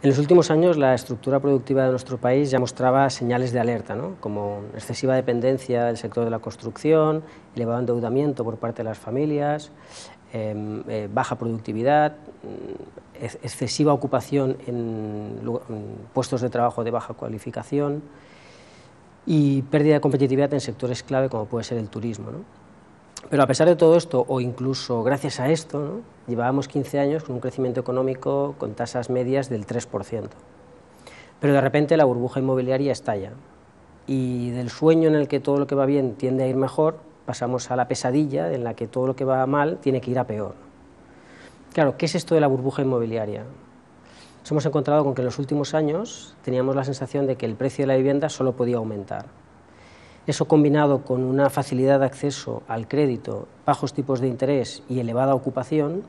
En los últimos años, la estructura productiva de nuestro país ya mostraba señales de alerta, ¿no? Como excesiva dependencia del sector de la construcción, elevado endeudamiento por parte de las familias, baja productividad, excesiva ocupación en puestos de trabajo de baja cualificación y pérdida de competitividad en sectores clave como puede ser el turismo, ¿no? Pero a pesar de todo esto, o incluso gracias a esto, ¿no?, llevábamos 15 años con un crecimiento económico con tasas medias del 3%. Pero de repente la burbuja inmobiliaria estalla y del sueño en el que todo lo que va bien tiende a ir mejor, pasamos a la pesadilla en la que todo lo que va mal tiene que ir a peor. Claro, ¿qué es esto de la burbuja inmobiliaria? Nos hemos encontrado con que en los últimos años teníamos la sensación de que el precio de la vivienda solo podía aumentar. Eso, combinado con una facilidad de acceso al crédito, bajos tipos de interés y elevada ocupación,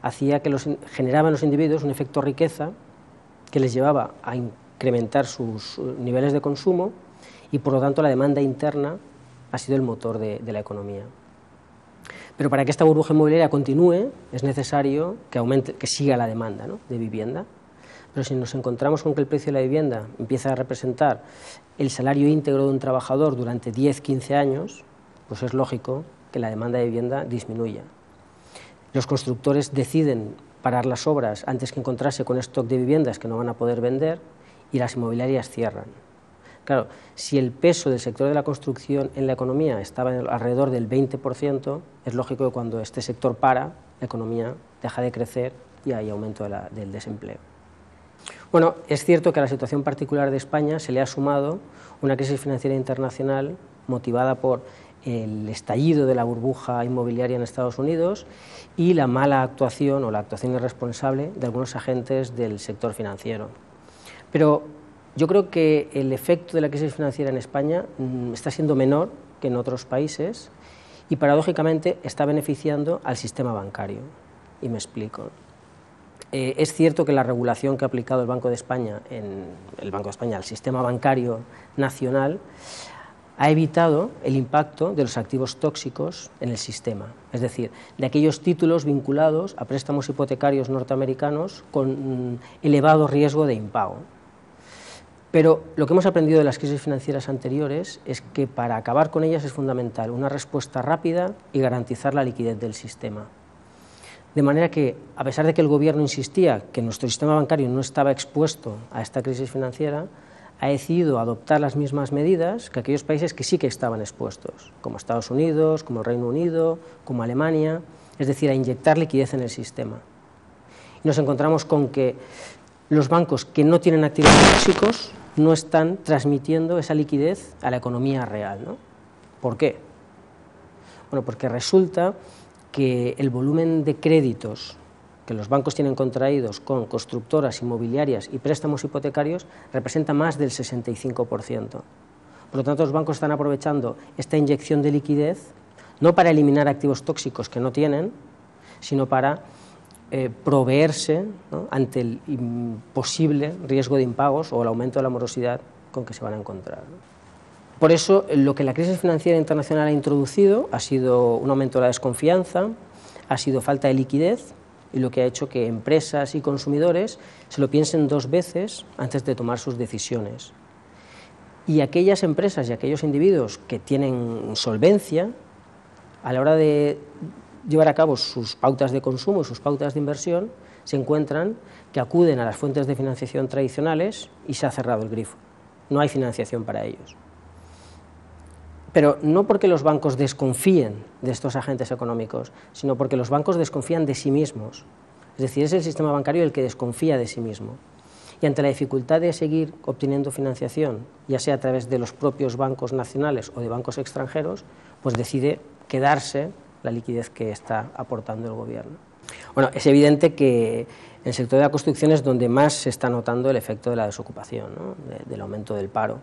hacía que generaba en los individuos un efecto riqueza que les llevaba a incrementar sus niveles de consumo y, por lo tanto, la demanda interna ha sido el motor de la economía. Pero para que esta burbuja inmobiliaria continúe es necesario que siga la demanda, ¿no?, de vivienda. Pero si nos encontramos con que el precio de la vivienda empieza a representar el salario íntegro de un trabajador durante 10-15 años, pues es lógico que la demanda de vivienda disminuya. Los constructores deciden parar las obras antes que encontrarse con stock de viviendas que no van a poder vender y las inmobiliarias cierran. Claro, si el peso del sector de la construcción en la economía estaba alrededor del 20%, es lógico que cuando este sector para, la economía deja de crecer y hay aumento del desempleo. Bueno, es cierto que a la situación particular de España se le ha sumado una crisis financiera internacional motivada por el estallido de la burbuja inmobiliaria en Estados Unidos y la mala actuación o la actuación irresponsable de algunos agentes del sector financiero. Pero yo creo que el efecto de la crisis financiera en España está siendo menor que en otros países y, paradójicamente, está beneficiando al sistema bancario. Y me explico. Es cierto que la regulación que ha aplicado el Banco de España al sistema bancario nacional ha evitado el impacto de los activos tóxicos en el sistema, es decir, de aquellos títulos vinculados a préstamos hipotecarios norteamericanos con elevado riesgo de impago. Pero lo que hemos aprendido de las crisis financieras anteriores es que para acabar con ellas es fundamental una respuesta rápida y garantizar la liquidez del sistema. De manera que, a pesar de que el Gobierno insistía que nuestro sistema bancario no estaba expuesto a esta crisis financiera, ha decidido adoptar las mismas medidas que aquellos países que sí que estaban expuestos, como Estados Unidos, como el Reino Unido, como Alemania, es decir, a inyectar liquidez en el sistema. Y nos encontramos con que los bancos que no tienen activos tóxicos no están transmitiendo esa liquidez a la economía real, ¿no? ¿Por qué? Bueno, porque resulta que el volumen de créditos que los bancos tienen contraídos con constructoras inmobiliarias y préstamos hipotecarios representa más del 65%. Por lo tanto, los bancos están aprovechando esta inyección de liquidez no para eliminar activos tóxicos que no tienen, sino para proveerse, ¿no?, ante el posible riesgo de impagos o el aumento de la morosidad con que se van a encontrar, ¿no? Por eso, lo que la crisis financiera internacional ha introducido ha sido un aumento de la desconfianza, ha sido falta de liquidez, y lo que ha hecho que empresas y consumidores se lo piensen dos veces antes de tomar sus decisiones. Y aquellas empresas y aquellos individuos que tienen solvencia, a la hora de llevar a cabo sus pautas de consumo y sus pautas de inversión, se encuentran que acuden a las fuentes de financiación tradicionales y se ha cerrado el grifo. No hay financiación para ellos. Pero no porque los bancos desconfíen de estos agentes económicos, sino porque los bancos desconfían de sí mismos. Es decir, es el sistema bancario el que desconfía de sí mismo. Y ante la dificultad de seguir obteniendo financiación, ya sea a través de los propios bancos nacionales o de bancos extranjeros, pues decide quedarse la liquidez que está aportando el Gobierno. Bueno, es evidente que el sector de la construcción es donde más se está notando el efecto de la desocupación, ¿no?, del aumento del paro.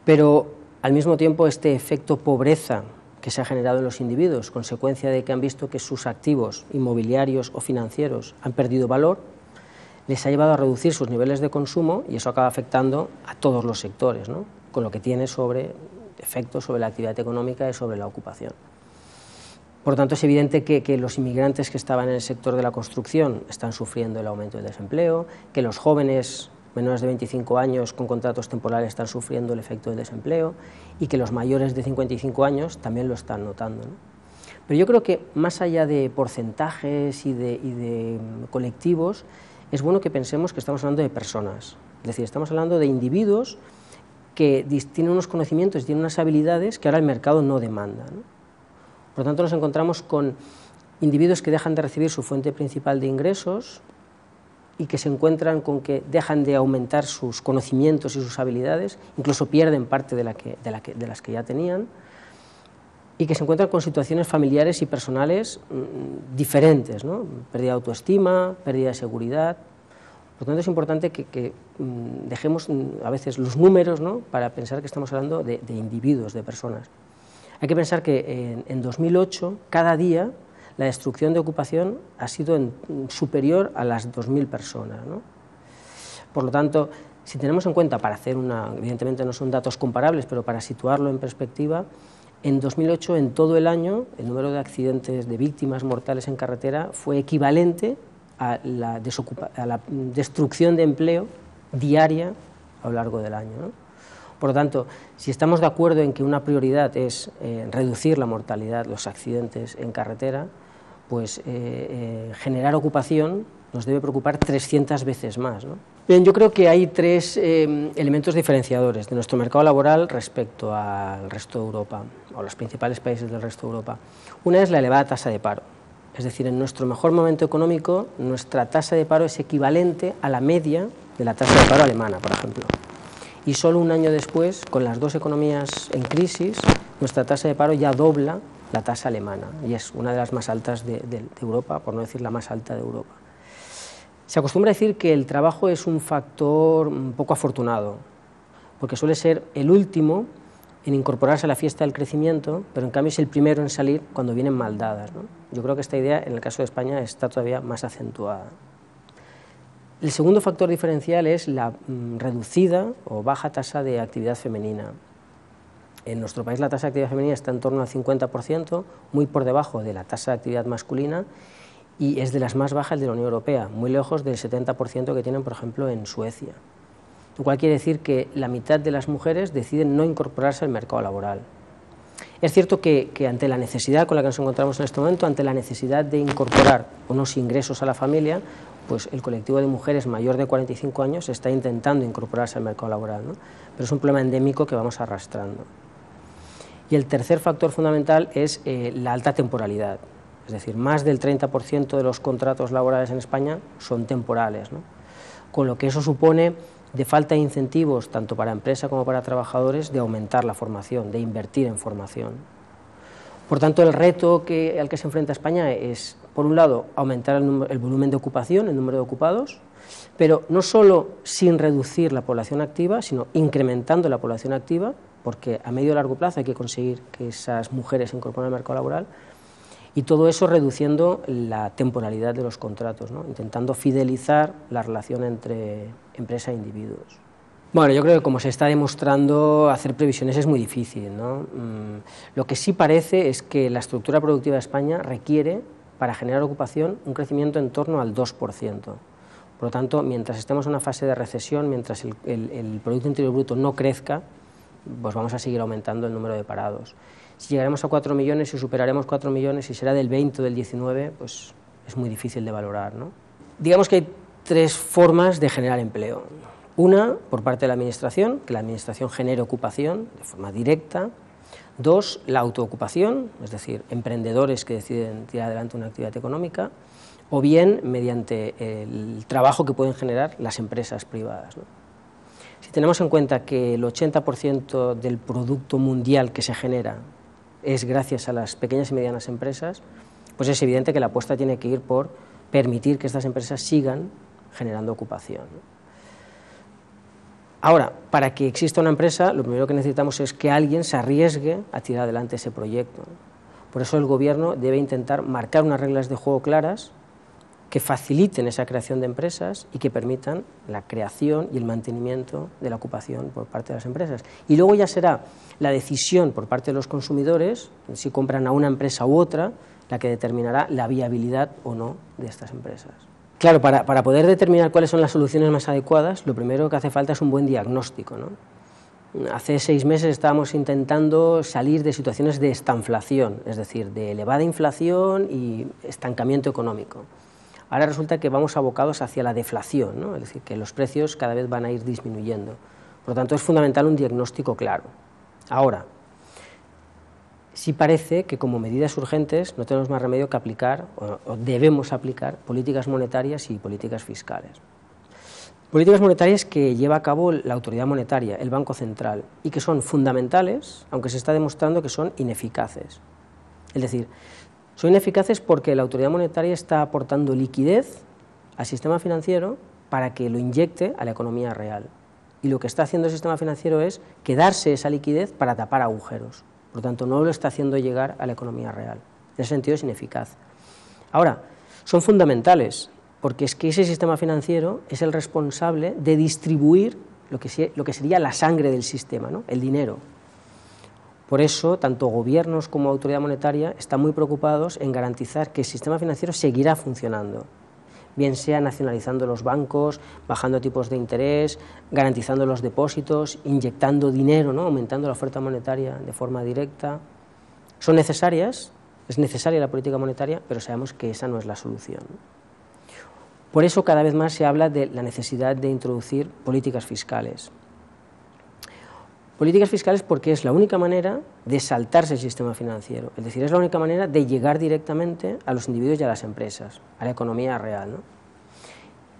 Pero al mismo tiempo, este efecto pobreza que se ha generado en los individuos, consecuencia de que han visto que sus activos inmobiliarios o financieros han perdido valor, les ha llevado a reducir sus niveles de consumo y eso acaba afectando a todos los sectores, ¿no?, con lo que tiene efectos sobre la actividad económica y sobre la ocupación. Por lo tanto, es evidente que los inmigrantes que estaban en el sector de la construcción están sufriendo el aumento del desempleo, que los jóvenes menores de 25 años con contratos temporales están sufriendo el efecto del desempleo y que los mayores de 55 años también lo están notando, ¿no? Pero yo creo que más allá de porcentajes y de colectivos, es bueno que pensemos que estamos hablando de personas, es decir, estamos hablando de individuos que tienen unos conocimientos, tienen unas habilidades que ahora el mercado no demanda, ¿no? Por lo tanto, nos encontramos con individuos que dejan de recibir su fuente principal de ingresos y que se encuentran con que dejan de aumentar sus conocimientos y sus habilidades, incluso pierden parte de las que ya tenían, y que se encuentran con situaciones familiares y personales diferentes, ¿no? Pérdida de autoestima, pérdida de seguridad. Por lo tanto, es importante que dejemos a veces los números, ¿no?, para pensar que estamos hablando de individuos, de personas. Hay que pensar que en 2008, cada día, la destrucción de ocupación ha sido superior a las 2.000 personas, ¿no? Por lo tanto, si tenemos en cuenta, para hacer evidentemente no son datos comparables, pero para situarlo en perspectiva, en 2008, en todo el año, el número de accidentes, de víctimas mortales en carretera fue equivalente a la destrucción de empleo diaria a lo largo del año, ¿no? Por lo tanto, si estamos de acuerdo en que una prioridad es reducir la mortalidad, los accidentes en carretera, pues generar ocupación nos debe preocupar 300 veces más, ¿no? Bien, yo creo que hay tres elementos diferenciadores de nuestro mercado laboral respecto al resto de Europa, o los principales países del resto de Europa. Una es la elevada tasa de paro, es decir, en nuestro mejor momento económico, nuestra tasa de paro es equivalente a la media de la tasa de paro alemana, por ejemplo. Y solo un año después, con las dos economías en crisis, nuestra tasa de paro ya dobla la tasa alemana, y es una de las más altas de Europa, por no decir la más alta de Europa. Se acostumbra a decir que el trabajo es un factor un poco afortunado, porque suele ser el último en incorporarse a la fiesta del crecimiento, pero en cambio es el primero en salir cuando vienen mal dadas, ¿no? Yo creo que esta idea, en el caso de España, está todavía más acentuada. El segundo factor diferencial es la reducida o baja tasa de actividad femenina. En nuestro país la tasa de actividad femenina está en torno al 50%, muy por debajo de la tasa de actividad masculina, y es de las más bajas de la Unión Europea, muy lejos del 70% que tienen, por ejemplo, en Suecia. Lo cual quiere decir que la mitad de las mujeres deciden no incorporarse al mercado laboral. Es cierto que ante la necesidad con la que nos encontramos en este momento, ante la necesidad de incorporar unos ingresos a la familia, pues el colectivo de mujeres mayor de 45 años está intentando incorporarse al mercado laboral, ¿no? Pero es un problema endémico que vamos arrastrando. Y el tercer factor fundamental es la alta temporalidad, es decir, más del 30% de los contratos laborales en España son temporales, ¿no? Con lo que eso supone de falta de incentivos, tanto para empresa como para trabajadores, de aumentar la formación, de invertir en formación. Por tanto, el reto al que se enfrenta España es, por un lado, aumentar el volumen de ocupación, el número de ocupados, pero no solo sin reducir la población activa, sino incrementando la población activa, porque a medio y largo plazo hay que conseguir que esas mujeres se incorporen al mercado laboral, y todo eso reduciendo la temporalidad de los contratos, ¿no? Intentando fidelizar la relación entre empresa e individuos. Bueno, yo creo que como se está demostrando, hacer previsiones es muy difícil, ¿no? Lo que sí parece es que la estructura productiva de España requiere, para generar ocupación, un crecimiento en torno al 2%. Por lo tanto, mientras estemos en una fase de recesión, mientras el Producto Interior Bruto no crezca, pues vamos a seguir aumentando el número de parados. Si llegaremos a 4 millones y superaremos 4 millones y será del 20 o del 19, pues es muy difícil de valorar, ¿no? Digamos que hay tres formas de generar empleo. Una, por parte de la Administración, que la Administración genere ocupación de forma directa. Dos, la autoocupación, es decir, emprendedores que deciden tirar adelante una actividad económica, o bien mediante el trabajo que pueden generar las empresas privadas, ¿no? Si tenemos en cuenta que el 80% del producto mundial que se genera es gracias a las pequeñas y medianas empresas, pues es evidente que la apuesta tiene que ir por permitir que estas empresas sigan generando ocupación, ¿no? Ahora, para que exista una empresa, lo primero que necesitamos es que alguien se arriesgue a tirar adelante ese proyecto, ¿no? Por eso el Gobierno debe intentar marcar unas reglas de juego claras que faciliten esa creación de empresas y que permitan la creación y el mantenimiento de la ocupación por parte de las empresas. Y luego ya será la decisión por parte de los consumidores, si compran a una empresa u otra, la que determinará la viabilidad o no de estas empresas. Claro, para poder determinar cuáles son las soluciones más adecuadas, lo primero que hace falta es un buen diagnóstico, ¿no? Hace 6 meses estábamos intentando salir de situaciones de estanflación, es decir, de elevada inflación y estancamiento económico. Ahora resulta que vamos abocados hacia la deflación, ¿no? Es decir, que los precios cada vez van a ir disminuyendo. Por lo tanto, es fundamental un diagnóstico claro. Ahora, sí parece que como medidas urgentes no tenemos más remedio que aplicar, o debemos aplicar, políticas monetarias y políticas fiscales. Políticas monetarias que lleva a cabo la autoridad monetaria, el Banco Central, y que son fundamentales, aunque se está demostrando que son ineficaces. Es decir, son ineficaces porque la autoridad monetaria está aportando liquidez al sistema financiero para que lo inyecte a la economía real. Y lo que está haciendo el sistema financiero es quedarse esa liquidez para tapar agujeros. Por lo tanto, no lo está haciendo llegar a la economía real. En ese sentido es ineficaz. Ahora, son fundamentales, porque es que ese sistema financiero es el responsable de distribuir lo que sería la sangre del sistema, ¿no? El dinero. Por eso, tanto gobiernos como autoridad monetaria están muy preocupados en garantizar que el sistema financiero seguirá funcionando, bien sea nacionalizando los bancos, bajando tipos de interés, garantizando los depósitos, inyectando dinero, ¿no? Aumentando la oferta monetaria de forma directa. Son necesarias, es necesaria la política monetaria, pero sabemos que esa no es la solución. Por eso cada vez más se habla de la necesidad de introducir políticas fiscales. Políticas fiscales porque es la única manera de saltarse el sistema financiero, es decir, es la única manera de llegar directamente a los individuos y a las empresas, a la economía real, ¿no?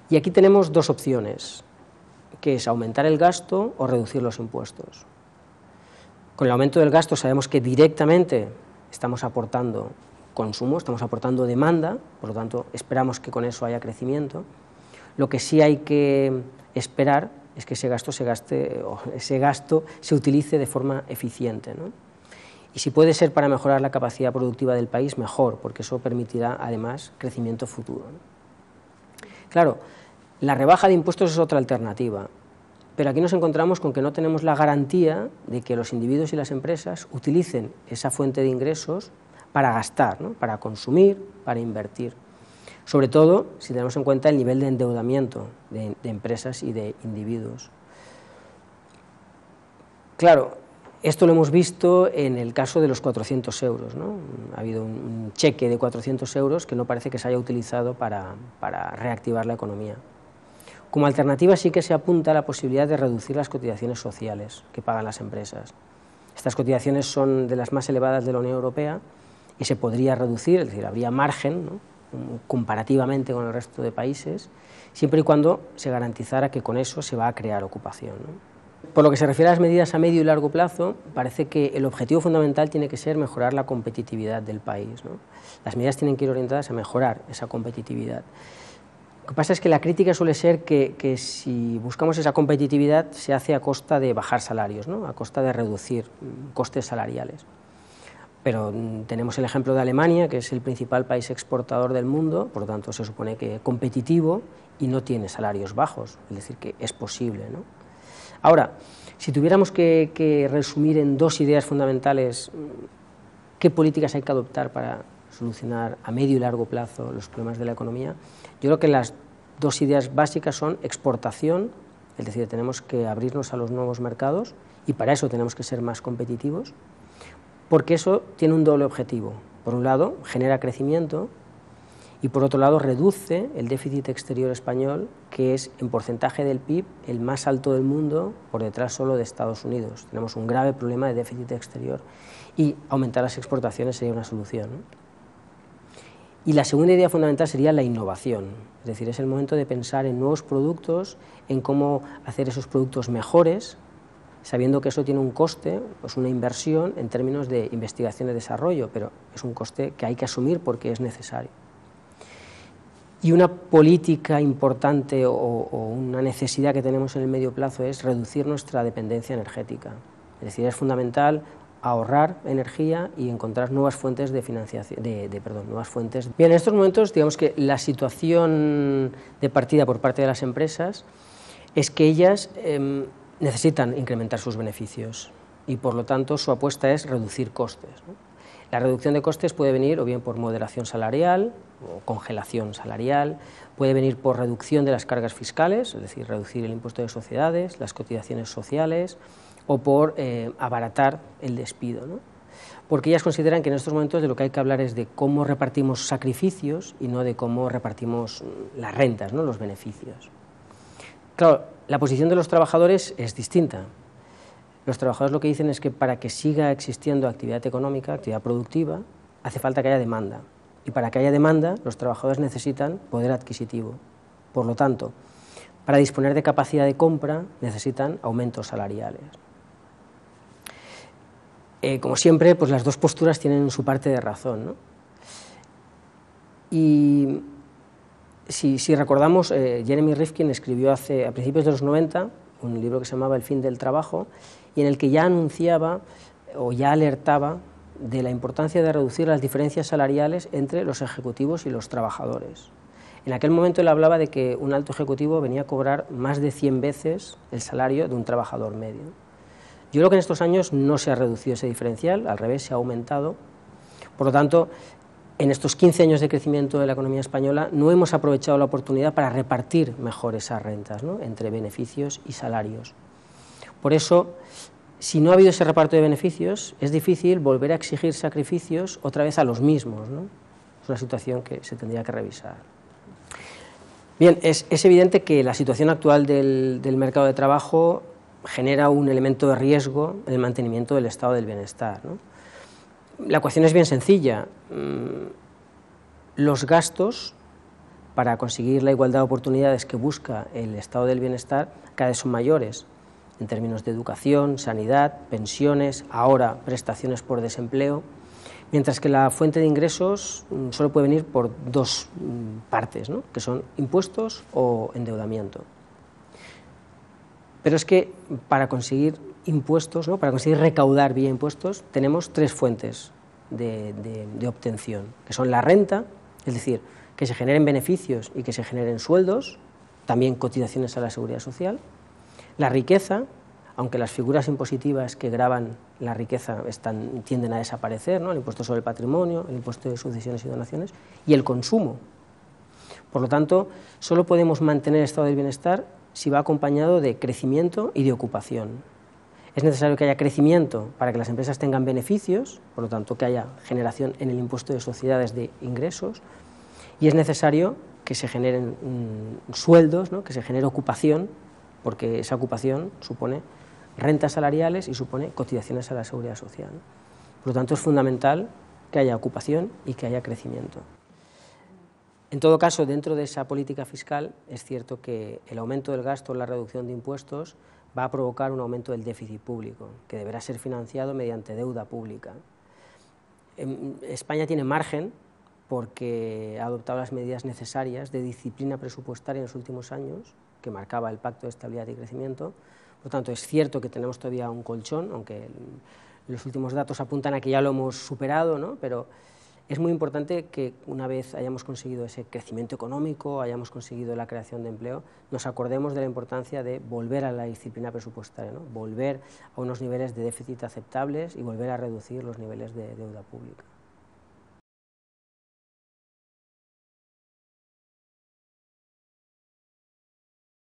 Y aquí tenemos dos opciones, que es aumentar el gasto o reducir los impuestos. Con el aumento del gasto sabemos que directamente estamos aportando consumo, estamos aportando demanda, por lo tanto esperamos que con eso haya crecimiento. Lo que sí hay que esperar es que ese gasto se utilice de forma eficiente, ¿no? Y si puede ser para mejorar la capacidad productiva del país, mejor, porque eso permitirá además crecimiento futuro, ¿no? Claro, la rebaja de impuestos es otra alternativa, pero aquí nos encontramos con que no tenemos la garantía de que los individuos y las empresas utilicen esa fuente de ingresos para gastar, ¿no? Para consumir, para invertir. Sobre todo si tenemos en cuenta el nivel de endeudamiento de empresas y de individuos. Claro, esto lo hemos visto en el caso de los 400 euros, ¿no? Ha habido un cheque de 400 euros que no parece que se haya utilizado para reactivar la economía. Como alternativa sí que se apunta la posibilidad de reducir las cotizaciones sociales que pagan las empresas. Estas cotizaciones son de las más elevadas de la Unión Europea y se podría reducir, es decir, habría margen, ¿no? Comparativamente con el resto de países, siempre y cuando se garantizara que con eso se va a crear ocupación, ¿no? Por lo que se refiere a las medidas a medio y largo plazo, parece que el objetivo fundamental tiene que ser mejorar la competitividad del país, ¿no? Las medidas tienen que ir orientadas a mejorar esa competitividad. Lo que pasa es que la crítica suele ser que si buscamos esa competitividad se hace a costa de bajar salarios, ¿no? A costa de reducir costes salariales. Pero tenemos el ejemplo de Alemania, que es el principal país exportador del mundo, por lo tanto se supone que competitivo y no tiene salarios bajos, es decir, que es posible, ¿no? Ahora, si tuviéramos que resumir en dos ideas fundamentales qué políticas hay que adoptar para solucionar a medio y largo plazo los problemas de la economía, yo creo que las dos ideas básicas son exportación, es decir, tenemos que abrirnos a los nuevos mercados y para eso tenemos que ser más competitivos, porque eso tiene un doble objetivo. Por un lado, genera crecimiento y por otro lado, reduce el déficit exterior español, que es en porcentaje del PIB el más alto del mundo, por detrás solo de Estados Unidos. Tenemos un grave problema de déficit exterior y aumentar las exportaciones sería una solución, ¿no? Y la segunda idea fundamental sería la innovación, es decir, es el momento de pensar en nuevos productos, en cómo hacer esos productos mejores, sabiendo que eso tiene un coste, pues una inversión en términos de investigación y desarrollo, pero es un coste que hay que asumir porque es necesario. Y una política importante o una necesidad que tenemos en el medio plazo es reducir nuestra dependencia energética. Es decir, es fundamental ahorrar energía y encontrar nuevas fuentes de financiación, nuevas fuentes. Bien, en estos momentos, digamos que la situación de partida por parte de las empresas es que ellas necesitan incrementar sus beneficios y, por lo tanto, su apuesta es reducir costes, ¿no? La reducción de costes puede venir o bien por moderación salarial o congelación salarial, puede venir por reducción de las cargas fiscales, es decir, reducir el impuesto de sociedades, las cotizaciones sociales, o por abaratar el despido, ¿no? Porque ellas consideran que en estos momentos de lo que hay que hablar es de cómo repartimos sacrificios y no de cómo repartimos las rentas, ¿no?, los beneficios. Claro, la posición de los trabajadores es distinta. Los trabajadores lo que dicen es que para que siga existiendo actividad económica, actividad productiva, hace falta que haya demanda. Y para que haya demanda, los trabajadores necesitan poder adquisitivo. Por lo tanto, para disponer de capacidad de compra, necesitan aumentos salariales. Como siempre, pues las dos posturas tienen su parte de razón, ¿no? Y si recordamos, Jeremy Rifkin escribió a principios de los 90 un libro que se llamaba El fin del trabajo, y en el que ya anunciaba o ya alertaba de la importancia de reducir las diferencias salariales entre los ejecutivos y los trabajadores. En aquel momento él hablaba de que un alto ejecutivo venía a cobrar más de 100 veces el salario de un trabajador medio. Yo creo que en estos años no se ha reducido ese diferencial, al revés, se ha aumentado. Por lo tanto, en estos 15 años de crecimiento de la economía española no hemos aprovechado la oportunidad para repartir mejor esas rentas, ¿no?, entre beneficios y salarios. Por eso, si no ha habido ese reparto de beneficios, es difícil volver a exigir sacrificios otra vez a los mismos, ¿no? Es una situación que se tendría que revisar. Bien, es evidente que la situación actual del mercado de trabajo genera un elemento de riesgo en el mantenimiento del estado del bienestar, ¿no? La ecuación es bien sencilla. Los gastos para conseguir la igualdad de oportunidades que busca el estado del bienestar cada vez son mayores, en términos de educación, sanidad, pensiones, ahora prestaciones por desempleo, mientras que la fuente de ingresos solo puede venir por dos partes, ¿no?, que son impuestos o endeudamiento. Pero es que para conseguir impuestos, ¿no?, para conseguir recaudar vía impuestos, tenemos tres fuentes de obtención, que son la renta, es decir, que se generen beneficios y que se generen sueldos, también cotizaciones a la seguridad social; la riqueza, aunque las figuras impositivas que gravan la riqueza tienden a desaparecer, ¿no?, el impuesto sobre el patrimonio, el impuesto de sucesiones y donaciones; y el consumo. Por lo tanto, solo podemos mantener el estado del bienestar si va acompañado de crecimiento y de ocupación. Es necesario que haya crecimiento para que las empresas tengan beneficios, por lo tanto que haya generación en el impuesto de sociedades de ingresos, y es necesario que se generen sueldos, ¿no?, que se genere ocupación, porque esa ocupación supone rentas salariales y supone cotizaciones a la seguridad social. Por lo tanto, es fundamental que haya ocupación y que haya crecimiento. En todo caso, dentro de esa política fiscal, es cierto que el aumento del gasto, la reducción de impuestos, va a provocar un aumento del déficit público, que deberá ser financiado mediante deuda pública. España tiene margen porque ha adoptado las medidas necesarias de disciplina presupuestaria en los últimos años, que marcaba el Pacto de Estabilidad y Crecimiento. Por lo tanto, es cierto que tenemos todavía un colchón, aunque los últimos datos apuntan a que ya lo hemos superado, ¿no?, pero es muy importante que una vez hayamos conseguido ese crecimiento económico, hayamos conseguido la creación de empleo, nos acordemos de la importancia de volver a la disciplina presupuestaria, ¿no?, volver a unos niveles de déficit aceptables y volver a reducir los niveles de deuda pública.